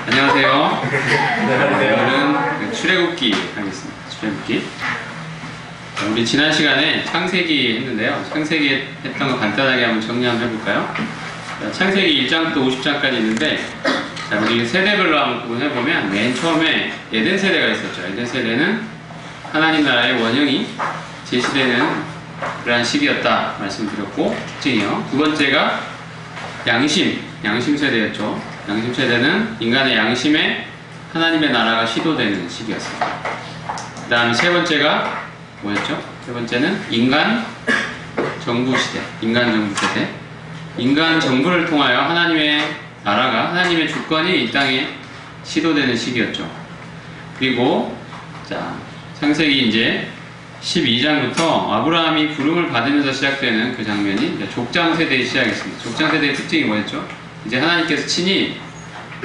안녕하세요. 안녕하세요. 오늘은 출애굽기 하겠습니다. 출애굽기. 우리 지난 시간에 창세기 했는데요. 창세기 했던 거 간단하게 한번 정리 한번 해볼까요? 창세기 1장부터 50장까지 있는데, 자, 우리 세대별로 한번 구분해보면, 맨 처음에 에덴 세대가 있었죠. 에덴 세대는 하나님 나라의 원형이 제시되는 그러한 시기였다 말씀드렸고, 특징이요. 두 번째가 양심 세대였죠. 양심 세대는 인간의 양심에 하나님의 나라가 시도되는 시기였습니다. 그 다음 세 번째가 뭐였죠? 세 번째는 인간 정부 시대, 인간 정부 세대. 인간 정부를 통하여 하나님의 나라가, 하나님의 주권이 이 땅에 시도되는 시기였죠. 그리고 자, 창세기 이제 12장부터 아브라함이 부름을 받으면서 시작되는 그 장면이 족장 세대의 시작이었습니다. 족장 세대의 특징이 뭐였죠? 이제 하나님께서 친히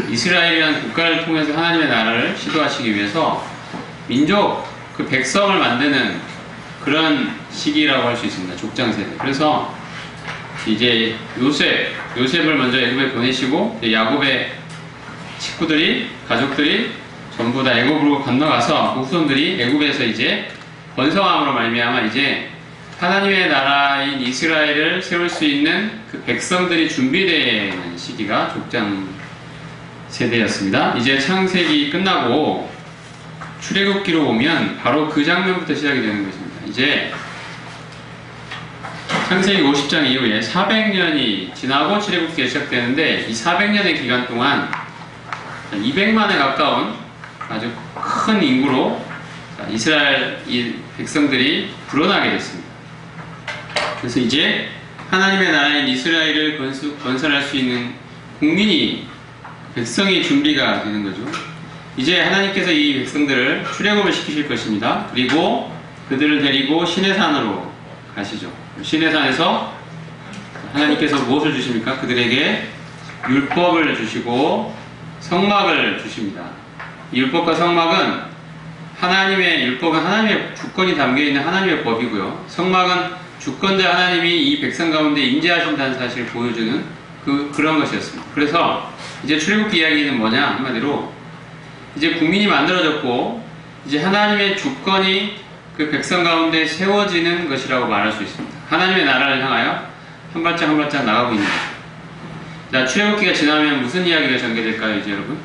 이스라엘이라는 국가를 통해서 하나님의 나라를 시도하시기 위해서 민족, 그 백성을 만드는 그런 시기라고 할 수 있습니다. 족장 세대. 그래서 이제 요셉을 먼저 애굽에 보내시고 야곱의 식구들이, 가족들이 전부 다 애굽으로 건너가서 그 후손들이 애굽에서 이제 번성함으로 말미암아 이제 하나님의 나라인 이스라엘을 세울 수 있는 그 백성들이 준비되는 시기가 족장 세대였습니다. 이제 창세기 끝나고 출애굽기로 오면 바로 그 장면부터 시작이 되는 것입니다. 이제 창세기 50장 이후에 400년이 지나고 출애굽기가 시작되는데, 이 400년의 기간 동안 200만에 가까운 아주 큰 인구로 이스라엘 백성들이 불어나게 됐습니다. 그래서 이제 하나님의 나라인 이스라엘을 건설할 수 있는 국민이, 백성이 준비가 되는 거죠. 이제 하나님께서 이 백성들을 출애굽을 시키실 것입니다. 그리고 그들을 데리고 시내산으로 가시죠. 시내산에서 하나님께서 무엇을 주십니까? 그들에게 율법을 주시고 성막을 주십니다. 이 율법과 성막은 율법은 하나님의 주권이 담겨있는 하나님의 법이고요. 성막은 주권자 하나님이 이 백성 가운데 임재하신다는 사실을 보여주는 그런 것이었습니다. 그래서 이제 출애굽기 이야기는 뭐냐? 한마디로 이제 국민이 만들어졌고 이제 하나님의 주권이 그 백성 가운데 세워지는 것이라고 말할 수 있습니다. 하나님의 나라를 향하여 한 발짝 한 발짝 나가고 있는 거죠. 자, 출애굽기가 지나면 무슨 이야기가 전개될까요, 이제 여러분?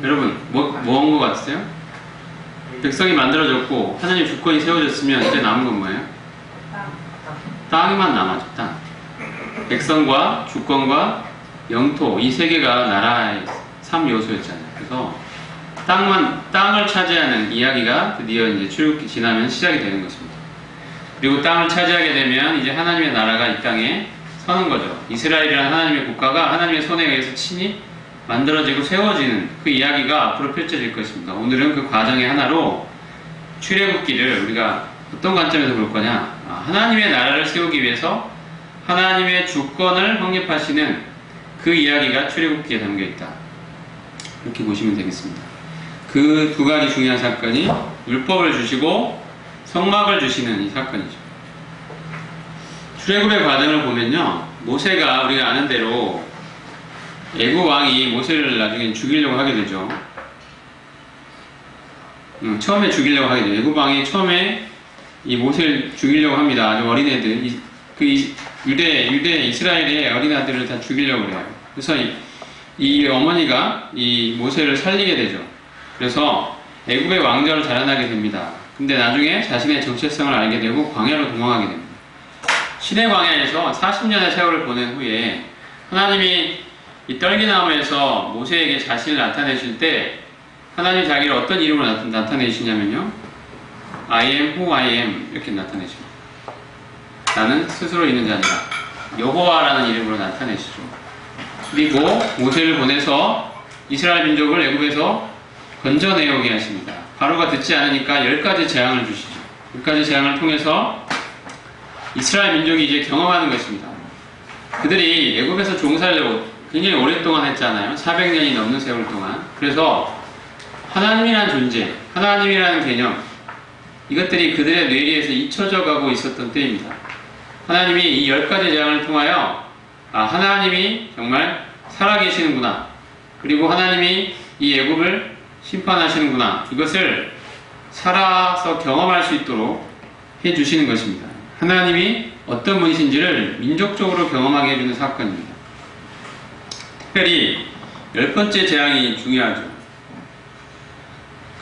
여러분, 뭐한 것 같으세요? 백성이 만들어졌고 하나님 주권이 세워졌으면 이제 남은 건 뭐예요? 땅만 남았죠. 땅. 백성과 주권과 영토, 이 세 개가 나라의 3요소였잖아요. 그래서 땅을 차지하는 이야기가 드디어 이제 출애굽기 지나면 시작이 되는 것입니다. 그리고 땅을 차지하게 되면 이제 하나님의 나라가 이 땅에 서는 거죠. 이스라엘이라는 하나님의 국가가 하나님의 손에 의해서 친히 만들어지고 세워지는 그 이야기가 앞으로 펼쳐질 것입니다. 오늘은 그 과정의 하나로 출애굽기를 우리가 어떤 관점에서 볼 거냐? 하나님의 나라를 세우기 위해서 하나님의 주권을 확립하시는 그 이야기가 출애굽기에 담겨 있다. 이렇게 보시면 되겠습니다. 그 두 가지 중요한 사건이 율법을 주시고 성막을 주시는 이 사건이죠. 출애굽의 과정을 보면요, 모세가 우리가 아는 대로 애굽 왕이 모세를 나중에 죽이려고 하게 되죠. 처음에 죽이려고 하게 돼요. 애굽 왕이 처음에 이 모세를 죽이려고 합니다. 아주 어린애들, 이스라엘의 어린아들을 다 죽이려고 그래요. 그래서 이 어머니가 이 모세를 살리게 되죠. 그래서 애굽의 왕조를 자라나게 됩니다. 근데 나중에 자신의 정체성을 알게 되고 광야로 도망하게 됩니다. 시내 광야에서 40년의 세월을 보낸 후에 하나님이 이 떨기나무에서 모세에게 자신을 나타내실 때 하나님 자기를 어떤 이름으로 나타내시냐면요, I am who I am 이렇게 나타내십니다. 나는 스스로 있는 자 아니라 여호와라는 이름으로 나타내시죠. 그리고 모세를 보내서 이스라엘 민족을 애굽에서 건져내오게 하십니다. 바로가 듣지 않으니까 10가지 재앙을 주시죠. 10가지 재앙을 통해서 이스라엘 민족이 이제 경험하는 것입니다. 그들이 애굽에서 종살이를 굉장히 오랫동안 했잖아요. 400년이 넘는 세월 동안. 그래서 하나님이라는 존재, 하나님이라는 개념, 이것들이 그들의 뇌리에서 잊혀져 가고 있었던 때입니다. 하나님이 이 10가지 재앙을 통하여 하나님이 정말 살아계시는구나. 그리고 하나님이 이 애굽을 심판하시는구나. 이것을 살아서 경험할 수 있도록 해주시는 것입니다. 하나님이 어떤 분이신지를 민족적으로 경험하게 해주는 사건입니다. 특별히 10번째 재앙이 중요하죠.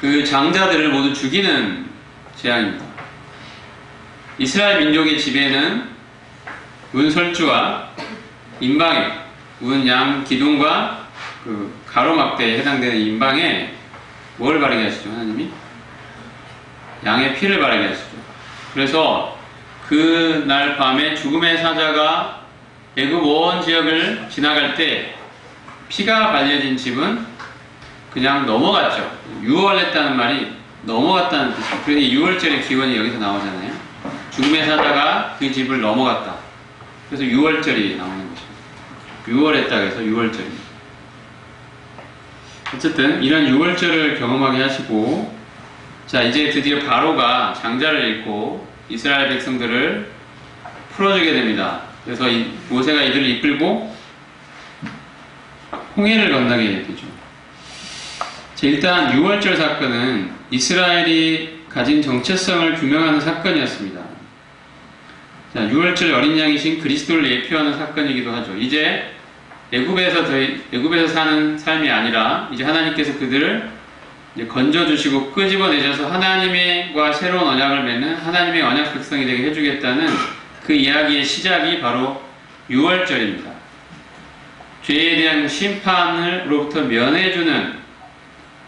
그 장자들을 모두 죽이는 재앙입니다. 이스라엘 민족의 지배는 운설주와 인방에, 양 기둥과 그 가로막대에 해당되는 인방에 뭘 바르게 하시죠? 하나님이? 양의 피를 바르게 하시죠. 그래서 그날 밤에 죽음의 사자가 애굽 온 지역을 지나갈 때 피가 발려진 집은 그냥 넘어갔죠. 유월했다는 말이 넘어갔다는 뜻이에요. 그래서 이 유월절의 기원이 여기서 나오잖아요. 죽음의 사자가 그 집을 넘어갔다. 그래서 유월절이 나오는 것입니다. 유월했다 해서 유월절입니다. 어쨌든 이런 유월절을 경험하게 하시고, 자 이제 드디어 바로가 장자를 잃고 이스라엘 백성들을 풀어주게 됩니다. 그래서 모세가 이들을 이끌고 홍해를 건너게 되죠. 일단 유월절 사건은 이스라엘이 가진 정체성을 규명하는 사건이었습니다. 자, 유월절 어린 양이신 그리스도를 예표하는 사건이기도 하죠. 이제 애굽에서 사는 삶이 아니라 이제 하나님께서 그들을 이제 건져주시고 끄집어내셔서 하나님과 새로운 언약을 맺는 하나님의 언약 백성이 되게 해주겠다는 그 이야기의 시작이 바로 유월절입니다. 죄에 대한 심판으로부터 면해주는,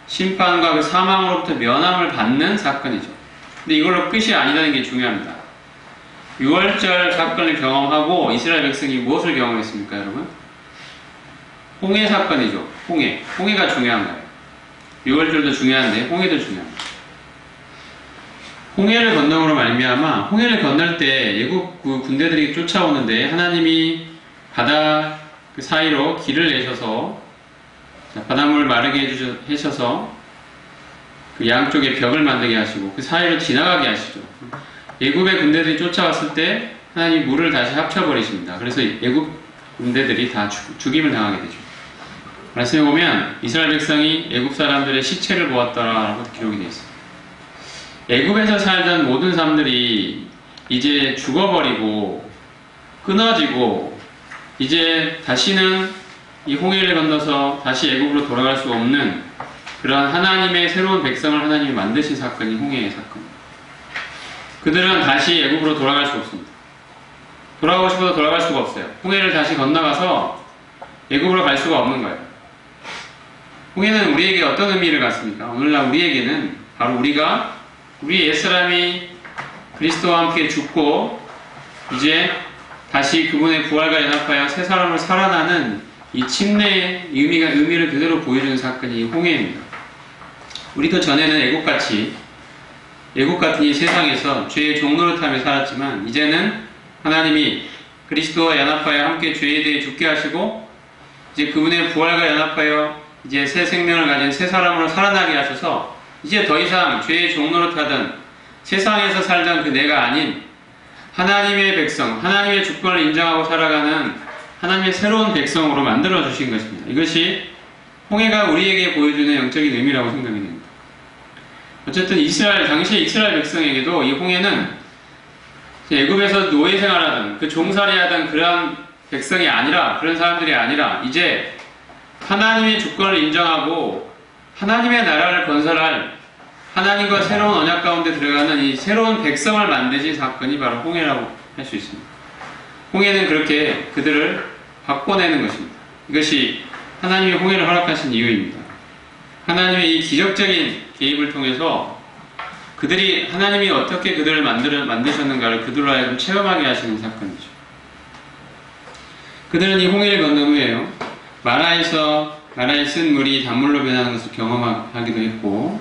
심판과 그 사망으로부터 면함을 받는 사건이죠. 근데 이걸로 끝이 아니라는 게 중요합니다. 유월절 사건을 경험하고 이스라엘 백성이 무엇을 경험했습니까, 여러분? 홍해 사건이죠. 홍해가 중요한 거예요. 유월절도 중요한데 홍해도 중요합니다. 홍해를 건너므로 말미암아, 홍해를 건널 때 애국 군대들이 쫓아오는데 하나님이 바다 그 사이로 길을 내셔서 바닷물을 마르게 해주셔서 그 양쪽에 벽을 만들게 하시고 그 사이로 지나가게 하시죠. 애굽의 군대들이 쫓아왔을 때 하나님이 물을 다시 합쳐버리십니다. 그래서 애굽 군대들이 다 죽임을 당하게 되죠. 말씀해 보면 이스라엘 백성이 애굽 사람들의 시체를 보았다라고 기록이 되어 있습니다. 애굽에서 살던 모든 사람들이 이제 죽어버리고 끊어지고 이제 다시는 이 홍해를 건너서 다시 애굽으로 돌아갈 수 없는 그런 하나님의 새로운 백성을 하나님이 만드신 사건이 홍해의 사건입니다. 그들은 다시 애굽으로 돌아갈 수 없습니다. 돌아가고 싶어도 돌아갈 수가 없어요. 홍해를 다시 건너가서 애굽으로 갈 수가 없는 거예요. 홍해는 우리에게 어떤 의미를 갖습니까? 오늘날 우리에게는 바로 우리 옛사람이 그리스도와 함께 죽고 이제 다시 그분의 부활과 연합하여 새 사람을 살아나는 이 침례의 의미를 그대로 보여주는 사건이 홍해입니다. 우리도 전에는 애국 같은 이 세상에서 죄의 종노릇하며 살았지만 이제는 하나님이 그리스도와 연합하여 함께 죄에 대해 죽게 하시고 이제 그분의 부활과 연합하여 이제 새 생명을 가진 새 사람으로 살아나게 하셔서 이제 더 이상 죄의 종노릇하던 세상에서 살던 그 내가 아닌 하나님의 백성, 하나님의 주권을 인정하고 살아가는 하나님의 새로운 백성으로 만들어 주신 것입니다. 이것이 홍해가 우리에게 보여주는 영적인 의미라고 생각이 됩니다. 어쨌든 당시의 이스라엘 백성에게도 이 홍해는 애굽에서 노예 생활하던 그 종살이하던 그런 백성이 아니라, 그런 사람들이 아니라 이제 하나님의 주권을 인정하고 하나님의 나라를 건설할 하나님과 새로운 언약 가운데 들어가는 이 새로운 백성을 만드신 사건이 바로 홍해라고 할 수 있습니다. 홍해는 그렇게 그들을 바꿔내는 것입니다. 이것이 하나님이 홍해를 허락하신 이유입니다. 하나님의 이 기적적인 개입을 통해서 그들이 하나님이 어떻게 그들을 만드셨는가를 그들로 하여금 체험하게 하시는 사건이죠. 그들은 이 홍해를 건넌 후에요. 마라에 쓴 물이 단물로 변하는 것을 경험하기도 했고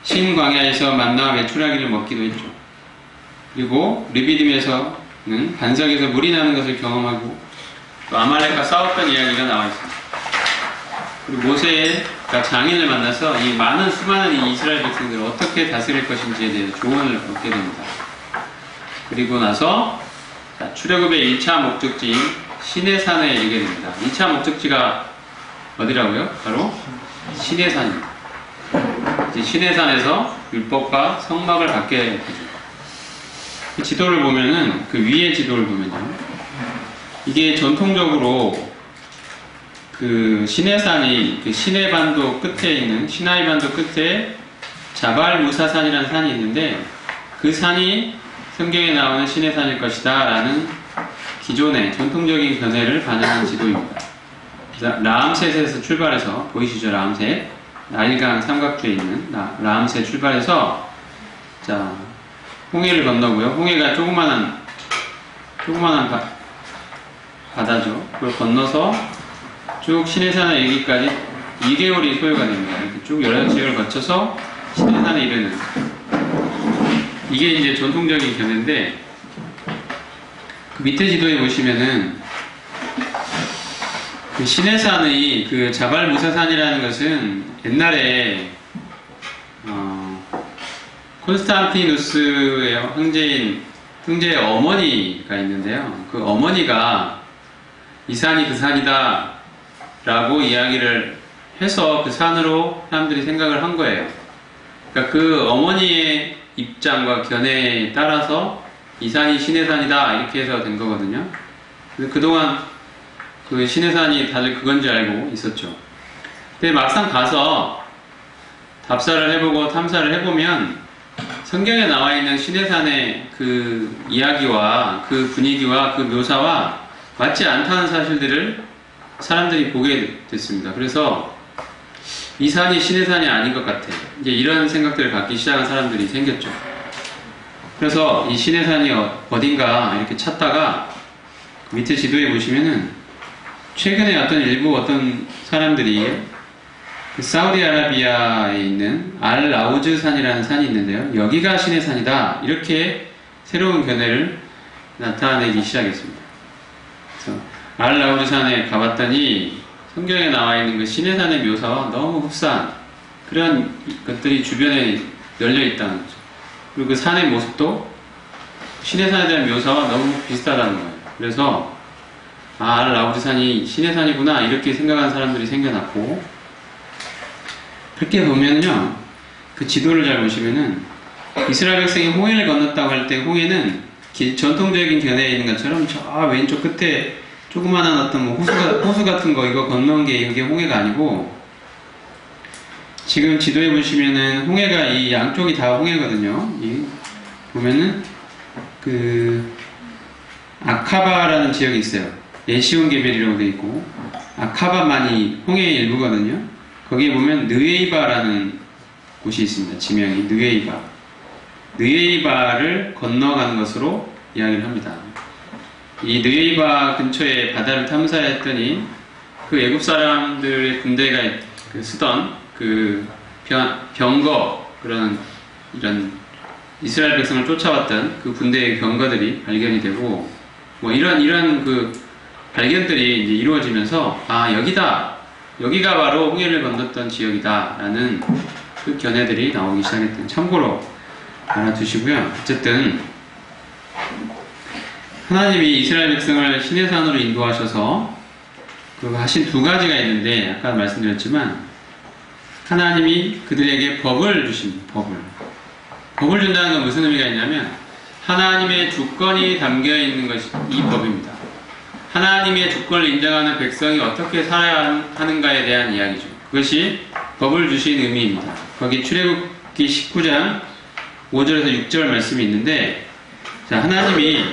신광야에서 만나와 메추라기를 먹기도 했죠. 그리고 르비딤에서는 반석에서 물이 나는 것을 경험하고 또 아말렉과 싸웠던 이야기가 나와 있습니다. 그리고 모세가 장인을 만나서 이 수많은 이 이스라엘 백성들을 어떻게 다스릴 것인지에 대해서 조언을 얻게 됩니다. 그리고 나서 출애굽의 1차 목적지인 시내산에 이르게 됩니다. 2차 목적지가 어디라고요? 바로 시내산입니다. 이제 시내산에서 율법과 성막을 받게 되죠. 그 지도를 보면은, 그 위에 지도를 보면요, 이게 전통적으로 그 시내산이 그 시내반도 끝에 있는, 시나이 반도 끝에 자발 무사산이라는 산이 있는데, 그 산이 성경에 나오는 시내산일 것이다 라는 기존의 전통적인 견해를 반영한 지도입니다. 라암셋에서 출발해서, 보이시죠? 라암셋, 나일강 삼각주에 있는 라암셋 출발해서, 자, 홍해를 건너고요. 홍해가 조그만한 바다죠. 그걸 건너서 쭉 시내산에 이르기까지 2개월이 소요가 됩니다. 이렇게 쭉 여러 지역을 거쳐서 시내산에 이르는, 이게 이제 전통적인 견해인데, 그 밑에 지도에 보시면은 그 시내산의 그 자발무사산이라는 것은 옛날에 콘스탄티누스의 형제의 어머니가 있는데요. 그 어머니가 이 산이 그 산이다 라고 이야기를 해서 그 산으로 사람들이 생각을 한 거예요. 그러니까 그 어머니의 입장과 견해에 따라서 이 산이 시내산이다 이렇게 해서 된 거거든요. 그동안 그 시내산이 다들 그건 줄 알고 있었죠. 근데 막상 가서 답사를 해보고 탐사를 해보면 성경에 나와 있는 시내산의 그 이야기와 그 분위기와 그 묘사와 맞지 않다는 사실들을 사람들이 보게 됐습니다. 그래서 이 산이 시내산이 아닌 것 같아. 이제 이런 생각들을 갖기 시작한 사람들이 생겼죠. 그래서 이 시내산이 어딘가 이렇게 찾다가 밑에 지도에 보시면은 최근에 어떤 사람들이 그 사우디아라비아에 있는 알-라우즈 산이라는 산이 있는데요. 여기가 시내산이다. 이렇게 새로운 견해를 나타내기 시작했습니다. 그래서 알-라우즈 산에 가봤더니 성경에 나와 있는 그 시내산의 묘사와 너무 흡사한 그런 것들이 주변에 널려 있다는 거죠. 그리고 그 산의 모습도 시내산에 대한 묘사와 너무 비슷하다는 거예요. 그래서 알-라우즈 산이 시내산이구나 이렇게 생각하는 사람들이 생겨났고, 그렇게 보면요, 그 지도를 잘 보시면은 이스라엘 백성이 홍해를 건넜다고 할 때 홍해는 전통적인 견해에 있는 것처럼 저 왼쪽 끝에 조그마한 어떤 뭐 호수 같은 거 이거 건너온 게 이게 홍해가 아니고, 지금 지도에 보시면은 홍해가 이 양쪽이 다 홍해거든요. 보면은 그 아카바라는 지역이 있어요. 에시온 게벨이라고 되어 있고, 아카바만이 홍해의 일부거든요. 거기에 보면 느에이바라는 곳이 있습니다. 지명이 느에이바를 건너가는 것으로 이야기를 합니다. 이 느에이바 근처에 바다를 탐사했더니 그 애굽 사람들의 군대가 쓰던 그 병거, 그런 이런 이스라엘 백성을 쫓아왔던 그 군대의 병거들이 발견이 되고, 뭐 이런 그 발견들이 이제 이루어지면서 여기가 바로 홍해를 건넜던 지역이다 라는 그 견해들이 나오기 시작했던, 참고로 알아두시고요. 어쨌든 하나님이 이스라엘 백성을 시내산으로 인도하셔서 그 하신 두 가지가 있는데, 아까 말씀드렸지만 하나님이 그들에게 법을 주십니다. 법을 준다는 건 무슨 의미가 있냐면 하나님의 주권이 담겨있는 것이 이 법입니다. 하나님의 주권을 인정하는 백성이 어떻게 살아야 하는가에 대한 이야기죠. 그것이 법을 주신 의미입니다. 거기 출애굽기 19장 5절에서 6절 말씀이 있는데, 자, 하나님이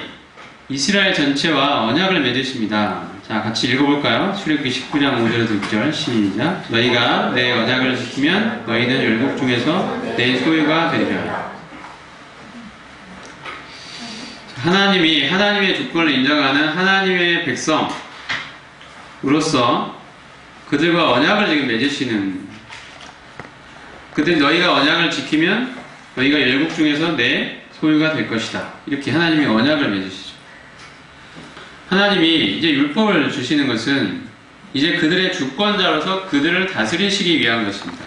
이스라엘 전체와 언약을 맺으십니다. 자, 같이 읽어볼까요? 출애굽기 19장 5절에서 6절 시작. 너희가 내 언약을 지키면 너희는 율곡 중에서 내 소유가 되리라. 하나님이 하나님의 주권을 인정하는 하나님의 백성으로서 그들과 언약을 지금 맺으시는, 너희가 언약을 지키면 너희가 율곡 중에서 내 소유가 될 것이다. 이렇게 하나님이 언약을 맺으시죠. 하나님이 이제 율법을 주시는 것은 이제 그들의 주권자로서 그들을 다스리시기 위한 것입니다.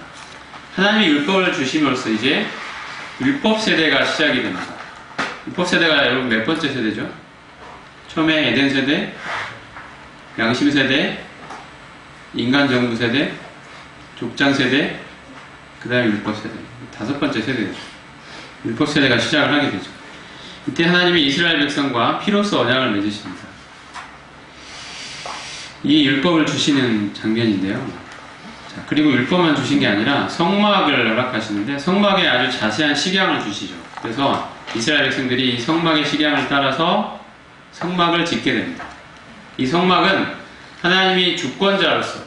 하나님이 율법을 주심으로써 이제 율법 세대가 시작이 됩니다. 율법 세대가 여러분 몇 번째 세대죠? 처음에 에덴 세대, 양심 세대, 인간 정부 세대, 족장 세대, 그 다음에 율법 세대. 5번째 세대죠. 율법 세대가 시작을 하게 되죠. 이때 하나님이 이스라엘 백성과 피로써 언약을 맺으십니다. 이 율법을 주시는 장면인데요. 자, 그리고 율법만 주신 게 아니라 성막을 허락하시는데 성막에 아주 자세한 식양을 주시죠. 그래서 이스라엘 백성들이 이 성막의 식양을 따라서 성막을 짓게 됩니다. 이 성막은 하나님이 주권자로서,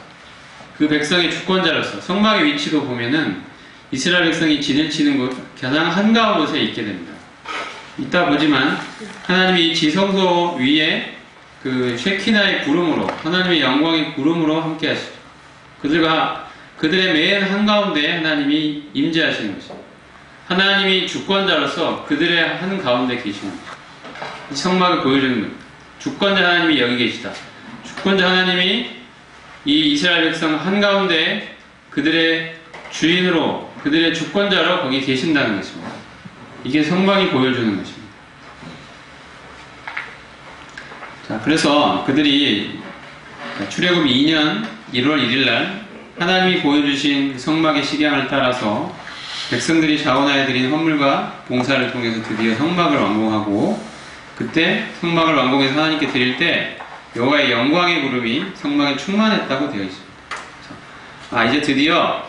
그 백성의 주권자로서 성막의 위치도 보면은 이스라엘 백성이 진을 치는 곳 가장 한가운 곳에 있게 됩니다. 이따 보지만 하나님이 이 지성소 위에 그 쉐키나의 구름으로, 하나님의 영광의 구름으로 함께 하시죠. 그들의 맨 한가운데 하나님이 임재하시는 것입니다. 하나님이 주권자로서 그들의 한가운데 계시는 것입니다. 이 성막을 보여주는 겁니다. 주권자 하나님이 여기 계시다. 주권자 하나님이 이 이스라엘 백성 한가운데 그들의 주인으로, 그들의 주권자로 거기 계신다는 것입니다. 이게 성막이 보여주는 것입니다. 자, 그래서 그들이 출애굽 2년 1월 1일 날 하나님이 보여주신 성막의 식양을 따라서 백성들이 자원하여 드린 헌물과 봉사를 통해서 드디어 성막을 완공하고, 그때 성막을 완공해서 하나님께 드릴 때 여호와의 영광의 구름이 성막에 충만했다고 되어 있습니다. 이제 드디어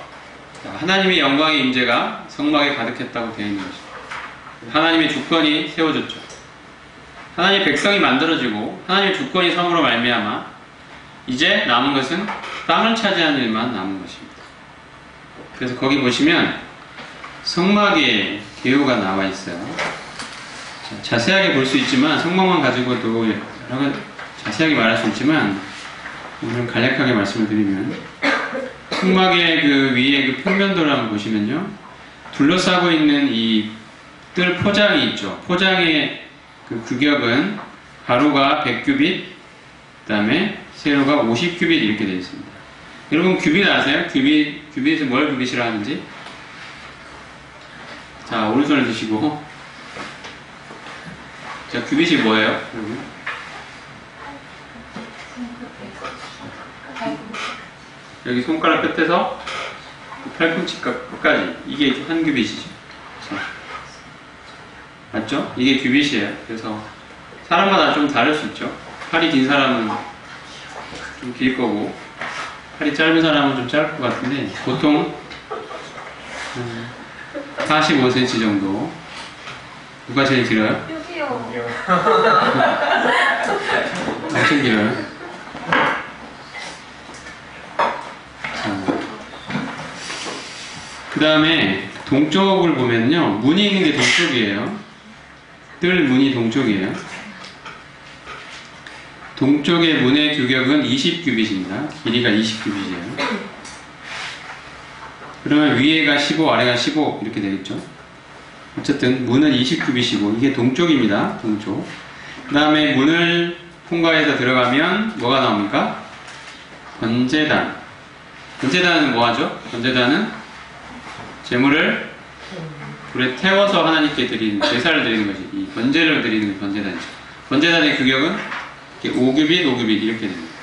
하나님의 영광의 임재가 성막에 가득했다고 되어 있는 것입니다. 하나님의 주권이 세워졌죠. 하나님의 백성이 만들어지고 하나님의 주권이 섬으로 말미암아 이제 남은 것은 땅을 차지하는 일만 남은 것입니다. 그래서 거기 보시면 성막의 개요가 나와 있어요. 자세하게 볼 수 있지만, 성막만 가지고도 자세하게 말할 수 있지만, 오늘 간략하게 말씀을 드리면, 성막의 그 위에 그 평면도를 한번 보시면요, 둘러싸고 있는 이 뜰 포장이 있죠. 포장의 그 규격은 가로가 100규빗, 그 다음에 세로가 50규빗 이렇게 되어 있습니다. 여러분 규빗 아세요? 규빗은 뭘 규빗이라 하는지? 자, 오른손을 드시고. 자, 규빗이 뭐예요? 여기 손가락 끝에서 팔꿈치 끝까지, 이게 한 규빗이죠. 맞죠? 이게 규빗이에요. 그래서 사람마다 좀 다를 수 있죠. 팔이 긴 사람은 좀 길 거고, 팔이 짧은 사람은 좀 짧을 것 같은데, 보통 45cm 정도. 누가 제일 길어요? 여기요. 엄청 길어요. 그 다음에 동쪽을 보면요, 문이 있는 게 동쪽이에요. 뜰 문이 동쪽이에요. 동쪽의 문의 규격은 20규빗입니다. 길이가 20규빗이에요. 그러면 위에가 15, 아래가 15 이렇게 되겠죠. 어쨌든 문은 20규빗이고 이게 동쪽입니다. 동쪽. 그 다음에 문을 통과해서 들어가면 뭐가 나옵니까? 번제단. 번제단은 뭐하죠? 번제단은 제물을 불에 태워서 하나님께 드리는, 제사를 드리는 것이, 이 번제를 드리는 게 번제단이죠. 번제단의 규격은 5규빗, 5규빗 이렇게 됩니다.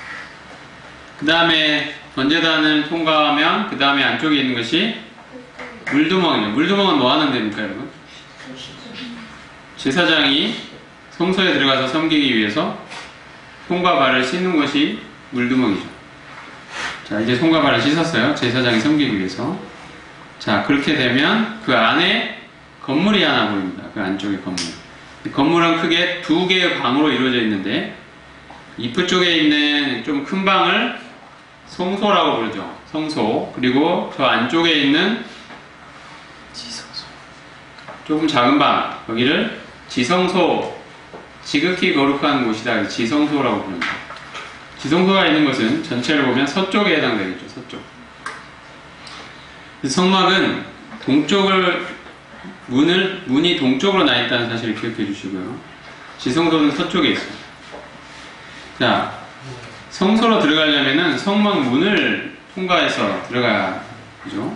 그 다음에 번제단을 통과하면 그 다음에 안쪽에 있는 것이 물두멍이죠. 물두멍은 뭐 하는 데입니까, 여러분? 제사장이 성소에 들어가서 섬기기 위해서 손과 발을 씻는 것이 물두멍이죠. 자, 이제 손과 발을 씻었어요. 제사장이 섬기기 위해서. 자, 그렇게 되면 그 안에 건물이 하나 보입니다. 그 안쪽에 건물. 이 건물은 크게 2개의 방으로 이루어져 있는데, 입구 쪽에 있는 좀 큰 방을 성소라고 부르죠. 성소. 그리고 저 안쪽에 있는 지성소. 조금 작은 방, 여기를 지성소, 지극히 거룩한 곳이다. 지성소라고 부릅니다. 지성소가 있는 것은 전체를 보면 서쪽에 해당되겠죠. 서쪽. 성막은 문이 동쪽으로 나 있다는 사실을 기억해 주시고요. 지성소는 서쪽에 있어요. 자, 성소로 들어가려면은 성막 문을 통과해서 들어가야죠.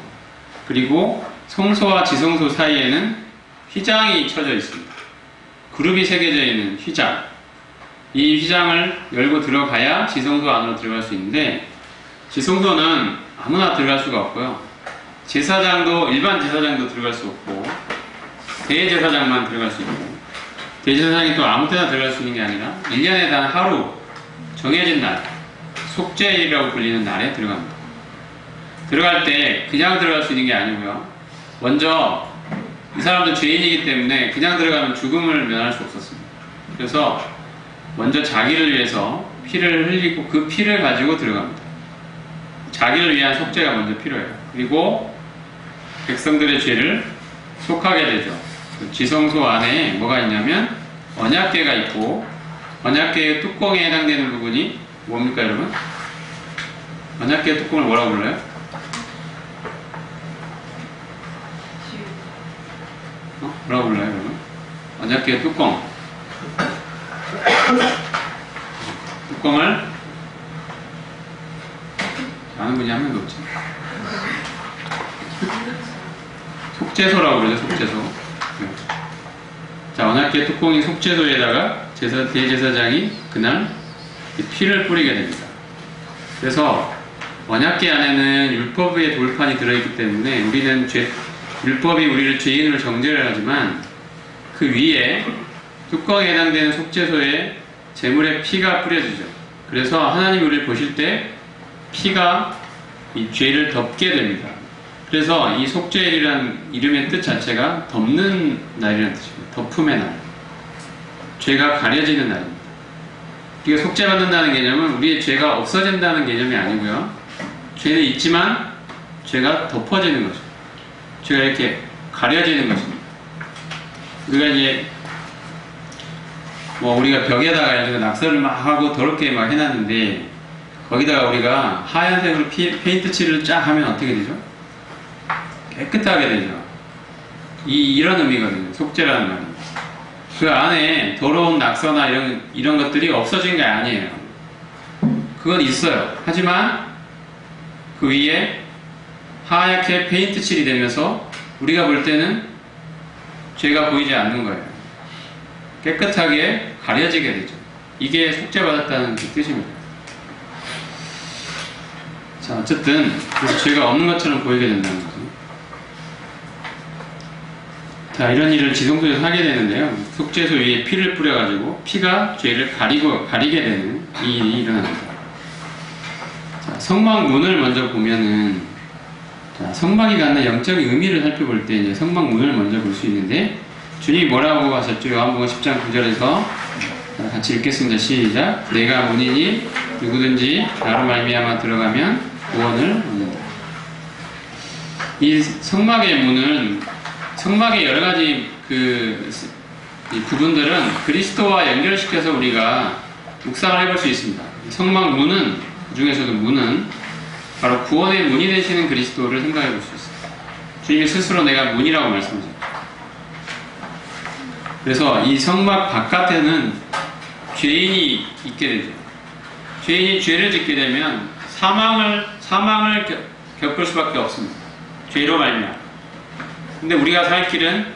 그리고 성소와 지성소 사이에는 휘장이 쳐져 있습니다. 그룹이 새겨져 있는 휘장. 이 휘장을 열고 들어가야 지성소 안으로 들어갈 수 있는데, 지성소는 아무나 들어갈 수가 없고요. 제사장도, 일반 제사장도 들어갈 수 없고, 대제사장만 들어갈 수 있고, 대제사장이 또 아무 때나 들어갈 수 있는 게 아니라 1년에 단 하루 정해진 날, 속죄일이라고 불리는 날에 들어갑니다. 들어갈 때 그냥 들어갈 수 있는 게 아니고요. 먼저 이 사람도 죄인이기 때문에 그냥 들어가면 죽음을 면할 수 없었습니다. 그래서 먼저 자기를 위해서 피를 흘리고 그 피를 가지고 들어갑니다. 자기를 위한 속죄가 먼저 필요해요. 그리고 백성들의 죄를 속하게 되죠. 그 지성소 안에 뭐가 있냐면 언약궤가 있고, 언약궤의 뚜껑에 해당되는 부분이 뭡니까 여러분? 언약궤 뚜껑을 뭐라고 불러요? 뭐라고 불러요 여러분? 언약궤 뚜껑. 뚜껑을 아는 분이 한 명도 없지. 속죄소라고 그러죠. 속죄소. 네. 자, 언약궤 뚜껑인 속죄소에다가 대제사장이 그날 피를 뿌리게 됩니다. 그래서 언약궤 안에는 율법의 돌판이 들어있기 때문에 우리는 율법이 우리를 죄인으로 정죄를 하지만 그 위에 뚜껑에 해당되는 속죄소에 제물의 피가 뿌려지죠. 그래서 하나님이 우리를 보실 때 피가 이 죄를 덮게 됩니다. 그래서 이 속죄일이라는 이름의 뜻 자체가 덮는 날이라는 뜻입니다. 덮음의 날. 죄가 가려지는 날입니다. 우리가 속죄받는다는 개념은 우리의 죄가 없어진다는 개념이 아니고요. 죄는 있지만 죄가 덮어지는 거죠. 죄가 이렇게 가려지는 것입니다. 우리가 이제 우리가 벽에다가 낙서를 막 하고 더럽게 막 해놨는데 거기다가 우리가 하얀색으로 페인트 칠을 쫙 하면 어떻게 되죠? 깨끗하게 되죠. 이런 의미거든요. 속죄라는 말은. 그 안에 더러운 낙서나 이런 것들이 없어진 게 아니에요. 그건 있어요. 하지만 그 위에 하얗게 페인트 칠이 되면서 우리가 볼 때는 죄가 보이지 않는 거예요. 깨끗하게 가려지게 되죠. 이게 속죄받았다는 그 뜻입니다. 자, 어쨌든 그래서 죄가 없는 것처럼 보이게 된다는 거죠. 자, 이런 일을 지성소에서 하게 되는데요. 속죄소 위에 피를 뿌려가지고 피가 죄를 가리게 되는 이 일이 일어납니다. 자, 성막문을 먼저 보면은, 자, 성막이 갖는 영적인 의미를 살펴볼 때 이제 성막문을 먼저 볼 수 있는데, 주님이 뭐라고 하셨죠? 요한복음 10장 9절에서 같이 읽겠습니다. 시작. 내가 문이니 누구든지 나로 말미암아 들어가면 구원을 얻는다. 이 성막의 문은 성막의 여러 가지 이 부분들은 그리스도와 연결시켜서 우리가 묵상을 해볼 수 있습니다. 성막 문은, 그 중에서도 문은 바로 구원의 문이 되시는 그리스도를 생각해 볼 수 있습니다. 주님이 스스로 내가 문이라고 말씀하셨죠. 그래서 이 성막 바깥에는 죄인이 있게 되죠. 죄인이 죄를 짓게 되면 사망을 겪을 수밖에 없습니다. 죄로 말미암아. 근데 우리가 살 길은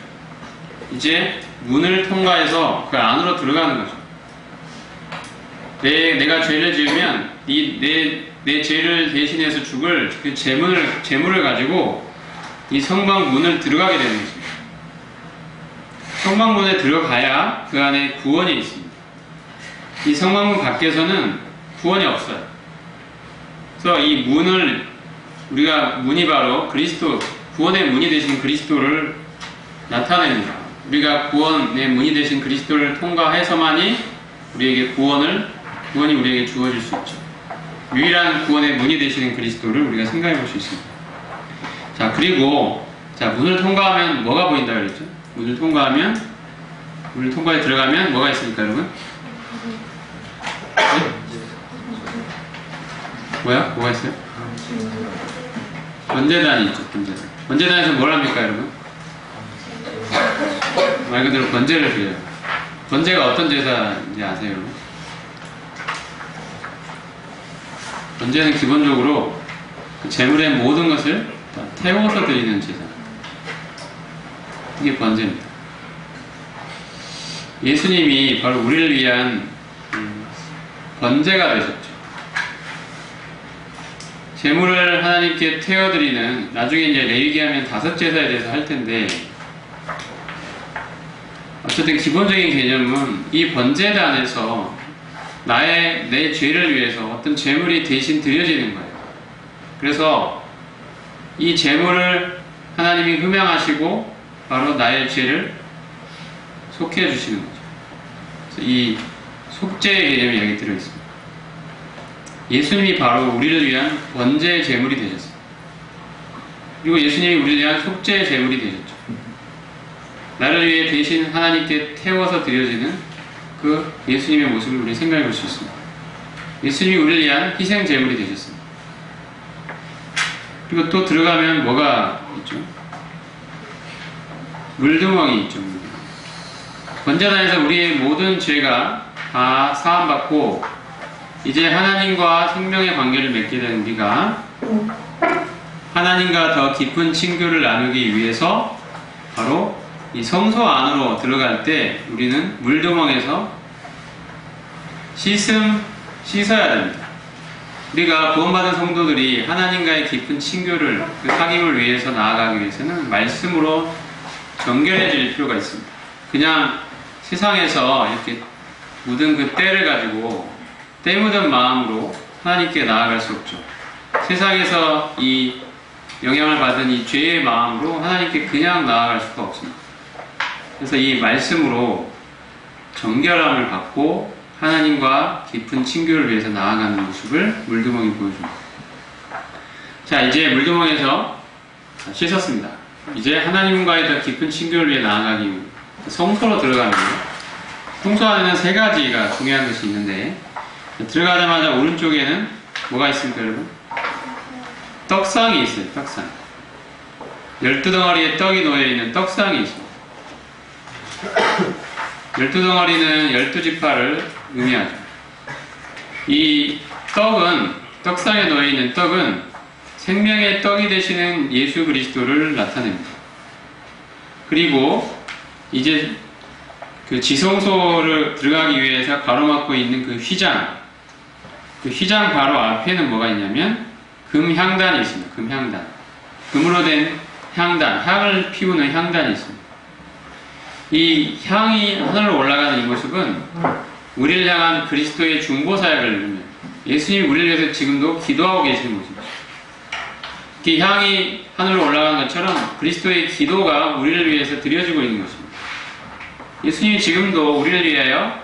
이제 문을 통과해서 그 안으로 들어가는 거죠. 내가 죄를 지으면 내 죄를 대신해서 죽을 그 재물을 가지고 이 성막 문을 들어가게 되는 것입니다. 성막문에 들어가야 그 안에 구원이 있습니다. 이 성막문 밖에서는 구원이 없어요. 그래서 이 문이 바로 그리스도, 구원의 문이 되신 그리스도를 나타냅니다. 우리가 구원의 문이 되신 그리스도를 통과해서만이 우리에게 구원이 우리에게 주어질 수 있죠. 유일한 구원의 문이 되시는 그리스도를 우리가 생각해 볼 수 있습니다. 자, 그리고 문을 통과하면 뭐가 보인다 그랬죠? 문을 통과해 들어가면 뭐가 있습니까, 여러분? 네? 뭐가 있어요? 번제단이 있죠, 번제단. 번제단에서 뭘 합니까, 여러분? 말 그대로 번제를 드려요. 번제가 어떤 제사인지 아세요, 여러분? 번제는 기본적으로 그 재물의 모든 것을 다 태워서 드리는 제사. 이게 번제입니다. 예수님이 바로 우리를 위한 번제가 되셨죠. 제물을 하나님께 태워드리는, 나중에 이제 레위기하면 다섯 제사에 대해서 할 텐데, 어쨌든 기본적인 개념은 이 번제단에서 내 죄를 위해서 어떤 제물이 대신 드려지는 거예요. 그래서 이 제물을 하나님이 흠양하시고 바로 나의 죄를 속해 주시는 거죠. 그래서 이 속죄의 개념이 여기 들어있습니다. 예수님이 바로 우리를 위한 번제의 제물이 되셨어요. 그리고 예수님이 우리를 위한 속죄의 제물이 되셨죠. 나를 위해 대신 하나님께 태워서 드려지는 그 예수님의 모습을 우리 생각해 볼 수 있습니다. 예수님이 우리를 위한 희생 제물이 되셨습니다. 그리고 또 들어가면 뭐가 있죠? 물두멍이 있죠. 번제단에서 우리의 모든 죄가 다 사함받고 이제 하나님과 생명의 관계를 맺게 된 우리가 하나님과 더 깊은 친교를 나누기 위해서 바로 이 성소 안으로 들어갈 때 우리는 물두멍에서 씻어야 됩니다. 우리가 구원받은 성도들이 하나님과의 깊은 친교를, 그 사귐을 위해서 나아가기 위해서는 말씀으로 정결해질 필요가 있습니다. 그냥 세상에서 이렇게 묻은 그 때를 가지고 때 묻은 마음으로 하나님께 나아갈 수 없죠. 세상에서 이 영향을 받은 이 죄의 마음으로 하나님께 그냥 나아갈 수가 없습니다. 그래서 이 말씀으로 정결함을 받고 하나님과 깊은 친교를 위해서 나아가는 모습을 물두멍이 보여줍니다. 자, 이제 물두멍에서 씻었습니다. 이제 하나님과의 더 깊은 친교를 위해 나아가기 위해 성소로 들어가는 거예요. 성소 안에는 세 가지가 중요한 것이 있는데, 들어가자마자 오른쪽에는 뭐가 있습니까, 여러분? 떡상이 있어요. 떡상. 12덩어리의 떡이 놓여있는 떡상이 있습니다. 12덩어리는 12지파를 의미하죠. 이 떡은, 떡상에 놓여있는 떡은 생명의 떡이 되시는 예수 그리스도를 나타냅니다. 그리고 이제 그 지성소를 들어가기 위해서 가로막고 있는 그 휘장, 그 휘장 바로 앞에는 뭐가 있냐면 금향단이 있습니다. 금향단. 금으로 된 향단, 향을 피우는 향단이 있습니다. 이 향이 하늘로 올라가는 이 모습은 우리를 향한 그리스도의 중보사역을 의미합니다. 예수님이 우리를 위해서 지금도 기도하고 계시는 모습입니다. 이 향이 하늘로 올라가는 것처럼 그리스도의 기도가 우리를 위해서 드려지고 있는 것입니다. 예수님이 지금도 우리를 위하여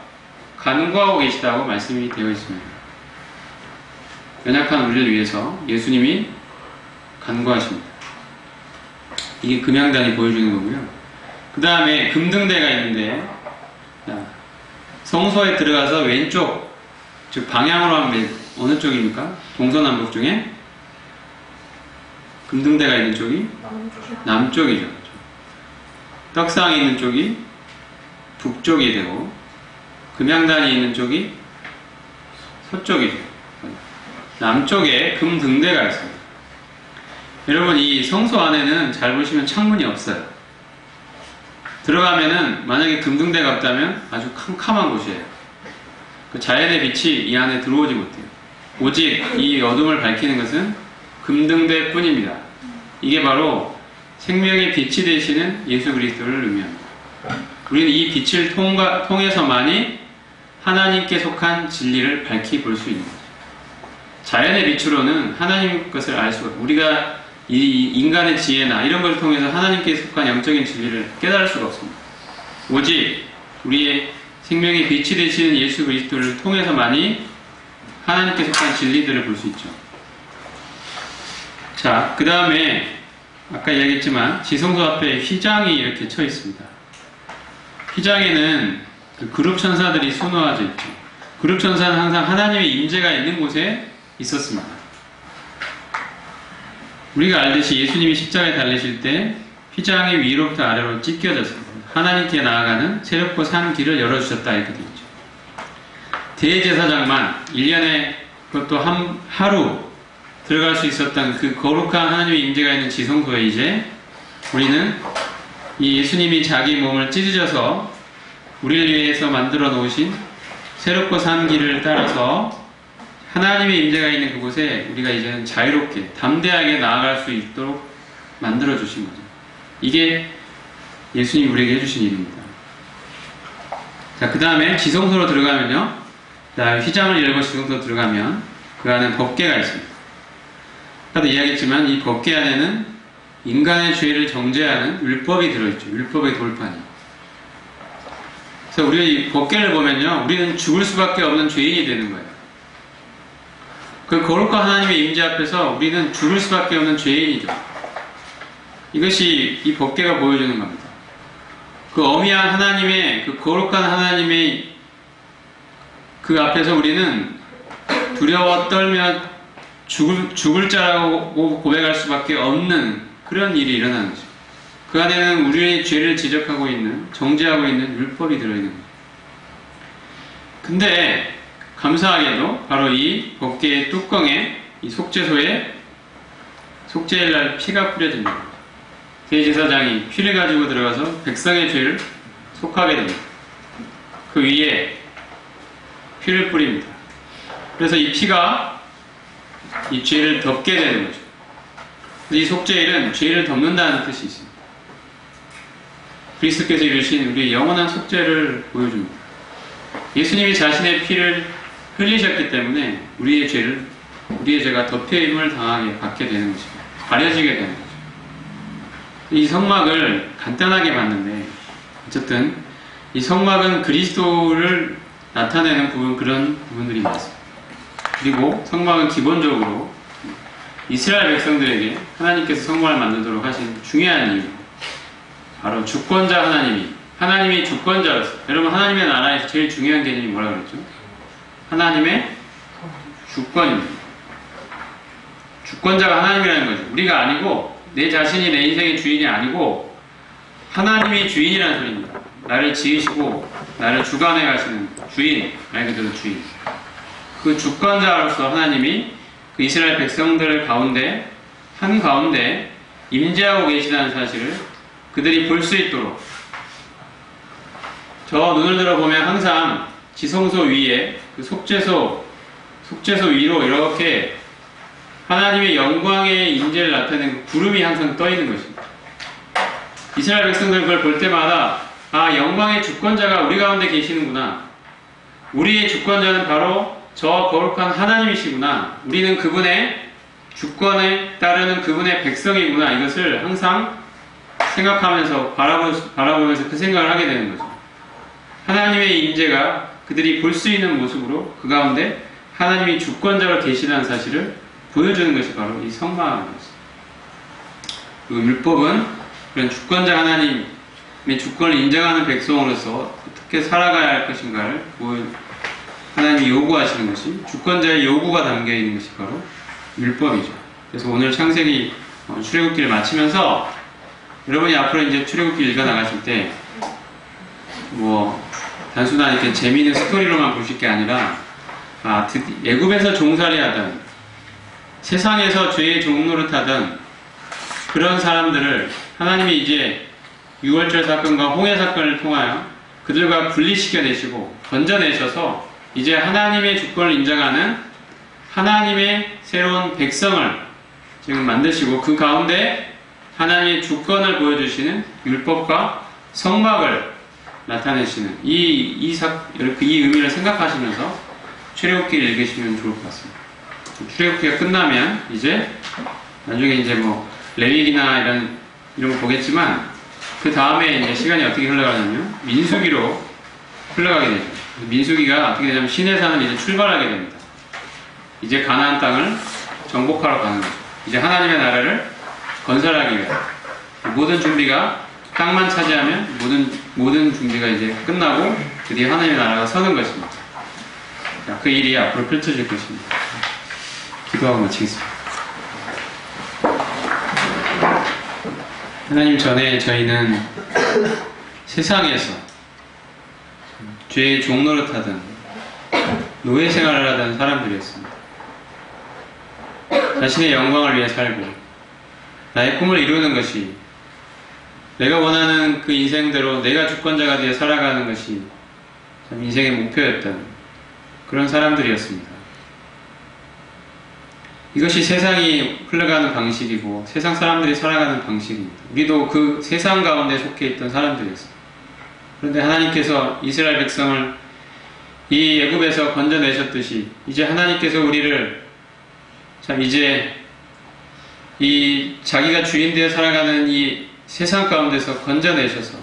간구하고 계시다고 말씀이 되어 있습니다. 연약한 우리를 위해서 예수님이 간구하십니다. 이게 금향단이 보여주는 거고요. 그 다음에 금등대가 있는데, 성소에 들어가서 왼쪽, 즉 방향으로 하면 어느 쪽입니까? 동서남북 중에 금등대가 있는 쪽이 남쪽이죠. 떡상이 있는 쪽이 북쪽이 되고, 금향단이 있는 쪽이 서쪽이죠. 남쪽에 금등대가 있습니다. 여러분, 이 성소 안에는 잘 보시면 창문이 없어요. 들어가면은 만약에 금등대가 없다면 아주 캄캄한 곳이에요. 그 자연의 빛이 이 안에 들어오지 못해요. 오직 이 어둠을 밝히는 것은 금등대 뿐입니다. 이게 바로 생명의 빛이 되시는 예수 그리스도를 의미합니다. 우리는 이 빛을 통해서만이 하나님께 속한 진리를 밝히 볼 수 있는 거죠. 자연의 빛으로는 하나님 것을 알 수가 없어요. 우리가 이 인간의 지혜나 이런 것을 통해서 하나님께 속한 영적인 진리를 깨달을 수가 없습니다. 오직 우리의 생명의 빛이 되시는 예수 그리스도를 통해서만이 하나님께 속한 진리들을 볼 수 있죠. 자, 그 다음에 아까 이야기했지만 지성소 앞에 휘장이 이렇게 쳐 있습니다. 휘장에는 그 그룹 천사들이 수놓아져 있죠. 그룹 천사는 항상 하나님의 임재가 있는 곳에 있었습니다. 우리가 알듯이 예수님이 십자가에 달리실 때 휘장이 위로부터 아래로 찢겨졌습니다. 하나님께 나아가는 새롭고 산 길을 열어주셨다 이렇게 되어 있죠. 대제사장만 1년에 그것도 하루 들어갈 수 있었던 그 거룩한 하나님의 임재가 있는 지성소에 이제 우리는 이 예수님이 자기 몸을 찢으셔서 우리를 위해서 만들어 놓으신 새롭고 산 길을 따라서 하나님의 임재가 있는 그곳에 우리가 이제는 자유롭게 담대하게 나아갈 수 있도록 만들어 주신 거죠. 이게 예수님이 우리에게 해주신 일입니다. 자, 그 다음에 지성소로 들어가면요, 휘장을 열고 지성소로 들어가면 그 안에 법궤가 있습니다. 아까도 이야기했지만 이 법궤 안에는 인간의 죄를 정죄하는 율법이 들어있죠. 율법의 돌판이. 그래서 우리가 이 법궤를 보면요, 우리는 죽을 수밖에 없는 죄인이 되는 거예요. 그 거룩한 하나님의 임재 앞에서 우리는 죽을 수밖에 없는 죄인이죠. 이것이 이 법궤가 보여주는 겁니다. 그 어미한 하나님의, 그 거룩한 하나님의 그 앞에서 우리는 두려워 떨며 죽을 자라고 고백할 수밖에 없는 그런 일이 일어나는 거죠. 그 안에는 우리의 죄를 지적하고 있는, 정죄하고 있는 율법이 들어있는 거죠. 근데 감사하게도 바로 이 법궤의 뚜껑에, 이 속죄소에 속죄일날 피가 뿌려집니다. 대제사장이 피를 가지고 들어가서 백성의 죄를 속하게 됩니다. 그 위에 피를 뿌립니다. 그래서 이 피가 이 죄를 덮게 되는 거죠. 이 속죄일은 죄를 덮는다는 뜻이 있습니다. 그리스도께서 이루신 우리의 영원한 속죄를 보여줍니다. 예수님이 자신의 피를 흘리셨기 때문에 우리의 죄가 덮여임을 당하게 받게 되는 것입니다. 가려지게 되는 거죠. 이 성막을 간단하게 봤는데, 어쨌든 이 성막은 그리스도를 나타내는 그런 부분들이 많습니다. 그리고 성막은 기본적으로 이스라엘 백성들에게 하나님께서 성막을 만들도록 하신 중요한 이유, 바로 주권자 하나님이 주권자로서, 여러분 하나님의 나라에서 제일 중요한 개념이 뭐라고 그랬죠? 하나님의 주권입니다. 주권자가 하나님이라는 거죠. 우리가 아니고, 내 자신이 내 인생의 주인이 아니고 하나님이 주인이라는 소리입니다. 나를 지으시고 나를 주관해 가시는 주인, 말 그대로 주인. 그 주권자로서 하나님이 그 이스라엘 백성들 가운데 한가운데 임재하고 계시다는 사실을 그들이 볼 수 있도록, 저 눈을 들어보면 항상 지성소 위에 그 속죄소 위로 이렇게 하나님의 영광의 임재를 나타내는 구름이 항상 떠 있는 것입니다. 이스라엘 백성들 그걸 볼 때마다, 아, 영광의 주권자가 우리 가운데 계시는구나. 우리의 주권자는 바로 저 거룩한 하나님이시구나. 우리는 그분의 주권에 따르는 그분의 백성이구나. 이것을 항상 생각하면서 바라보면서 그 생각을 하게 되는 거죠. 하나님의 임재가 그들이 볼 수 있는 모습으로 그 가운데 하나님이 주권자로 계시다는 사실을 보여주는 것이 바로 이 성막입니다. 그 율법은 그런 주권자 하나님의 주권을 인정하는 백성으로서 어떻게 살아가야 할 것인가를 하나님이 요구하시는 것이, 주권자의 요구가 담겨있는 것이 바로 율법이죠. 그래서 오늘 창세기 출애굽기를 마치면서 여러분이 앞으로 이제 출애굽기 읽어 나가실 때 단순한 이렇게 재미있는 스토리로만 보실 게 아니라, 애굽에서 종살이하던, 세상에서 죄의 종노릇하던 그런 사람들을 하나님이 이제 유월절 사건과 홍해 사건을 통하여 그들과 분리시켜내시고 건져내셔서 이제 하나님의 주권을 인정하는 하나님의 새로운 백성을 지금 만드시고, 그 가운데 하나님의 주권을 보여주시는 율법과 성막을 나타내시는 이 의미를 생각하시면서 출애굽기를 읽으시면 좋을 것 같습니다. 출애굽기가 끝나면 이제 나중에 이제 레위기나 이런 거 보겠지만, 그 다음에 이제 시간이 어떻게 흘러가냐면 민수기로 흘러가게 되죠. 민수기가 어떻게 되냐면 시내산을 이제 출발하게 됩니다. 이제 가나안 땅을 정복하러 가는 거죠. 이제 하나님의 나라를 건설하기 위해 모든 준비가, 땅만 차지하면 모든 준비가 이제 끝나고 드디어 하나님의 나라가 서는 것입니다. 자, 그 일이 앞으로 펼쳐질 것입니다. 기도하고 마치겠습니다. 하나님, 전에 저희는 세상에서 죄의 종노릇하던 노예 생활을 하던 사람들이었습니다. 자신의 영광을 위해 살고 나의 꿈을 이루는 것이, 내가 원하는 그 인생대로 내가 주권자가 되어 살아가는 것이 참 인생의 목표였던 그런 사람들이었습니다. 이것이 세상이 흘러가는 방식이고 세상 사람들이 살아가는 방식입니다. 우리도 그 세상 가운데 속해 있던 사람들이었어요. 그런데 하나님께서 이스라엘 백성을 이 애굽에서 건져내셨듯이 이제 하나님께서 우리를 참 이제 이 자기가 주인 되어 살아가는 이 세상 가운데서 건져내셔서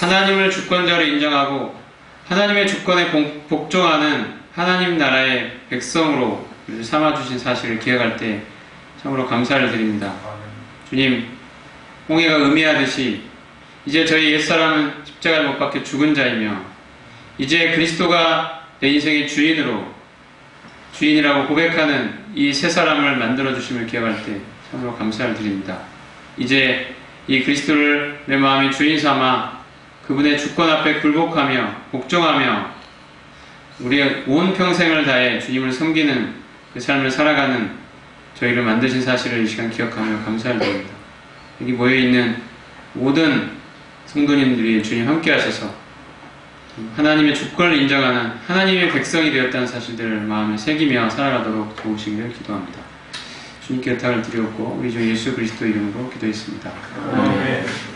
하나님을 주권자로 인정하고 하나님의 주권에 복종하는 하나님 나라의 백성으로 삼아주신 사실을 기억할 때 참으로 감사를 드립니다. 주님, 홍해가 의미하듯이 이제 저희 옛사람은 십자가를 못 박혀 죽은 자이며 이제 그리스도가 내 인생의 주인이라고 고백하는 이 새 사람을 만들어주심을 기억할 때 참으로 감사를 드립니다. 이제 이 그리스도를 내 마음의 주인 삼아 그분의 주권 앞에 굴복하며 복종하며 우리의 온 평생을 다해 주님을 섬기는 그 삶을 살아가는 저희를 만드신 사실을 이 시간 기억하며 감사를 드립니다. 여기 모여있는 모든 성도님들이 주님 함께 하셔서 하나님의 주권을 인정하는 하나님의 백성이 되었다는 사실들을 마음에 새기며 살아가도록 도우시기를 기도합니다. 주님께 부탁을 드리었고 우리 주 예수 그리스도 이름으로 기도했습니다. 아멘.